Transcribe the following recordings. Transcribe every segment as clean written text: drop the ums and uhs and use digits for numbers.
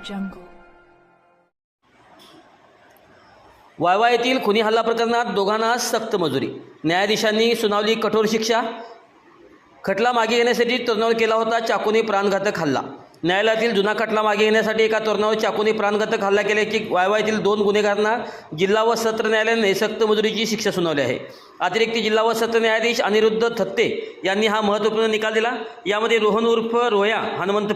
jungle. Viva येथील खुनी हल्ला प्रकरणात दोघांना सक्त मजुरी. न्यायाधीशांनी सुनावली कठोर शिक्षा. खटला मागे घेण्यासाठी तरुणावर केला होता चाकूने प्राणघातक हल्ला. न्यायालयातील जुना खटला मागे घेण्यासाठी एका तरुणावर चाकूने प्राणघातक हल्ला केल्याची वायवा येथील 2 गुन्हेगारांना जिल्हा व सत्र न्यायालयाने सक्त मजुरीची शिक्षा सुनावली आहे. अतिरिक्त जिल्हा व सत्र न्यायाधीश अनिरुद्ध थत्ते यांनी हा महत्त्वपूर्ण निकाल दिला. यामध्ये रोहन उर्फ रोया हनुमंत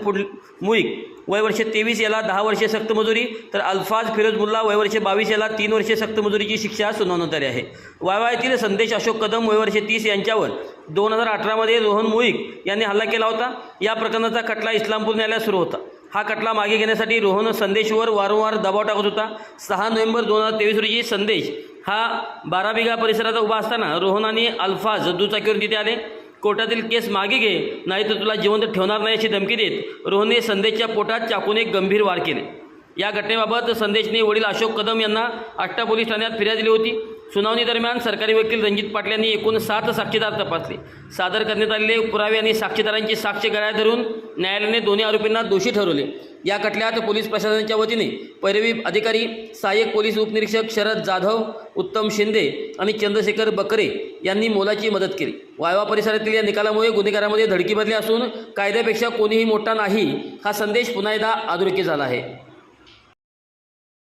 मुईक वय वर्ष 23 याला 10 वर्षे सक्त मजुरी, तर अल्फाज फिरोज मुल्ला वय वर्ष 22 याला 3 वर्षे सक्त मजुरीची शिक्षा सुनावण्यात आली आहे. वायवा येथील संदेश अशोक कदम वय वर्ष 30 यांच्यावर 2018 मध्ये रोहन मुईक यांनी हल्ला केला होता. या प्रकरणाचा खटला इस्लामपूर न्यायालयात सुरू होता. हा खटला मागे घेण्यासाठी रोहन संदेशवर वारंवार दबाव टाकत होता. 6 नोव्हेंबर 2023 रोजी संदेश हा 12 बिघा परिसरात उभा असताना रोहन आणि अल्फाज दुचाकीवर तिथे आले. कोर्टातील केस मागे घे नाही तर तुला जिवंत ठेवणार नाही अशी धमकी देत रोहनने संदेशच्या पोटात चाकूने गंभीर वार केले. या घटनेबाबत संदेशने वडील अशोक कदम यांना आष्टा पोलीस ठाण्यात फिर्याद दिली होती. सुनावणी दरम्यान सरकारी वकील रणजित पाटील यांनी एकूण 7 साक्षीदार तपासले. सादर करण्यात आलेले पुरावे आणि साक्षीदारांची साक्ष गळ्यात धरून न्यायालयाने दोन्ही आरोपींना दोषी ठरवले. या खटल्यात पोलीस प्रशासनाच्या वतीने पैरवी अधिकारी सहाय्यक पोलीस उपनिरीक्षक शरद जाधव, उत्तम शिंदे आणि चंद्रशेखर बकरे यांनी मोलाची मदत केली. वायवा परिसरातील या निकालामुळे गुन्हेगारांमध्ये धडकी भरली असून कायद्यापेक्षा कोणीही मोठा नाही हा संदेश पुन्हा एकदा अधोरेखित झाला आहे.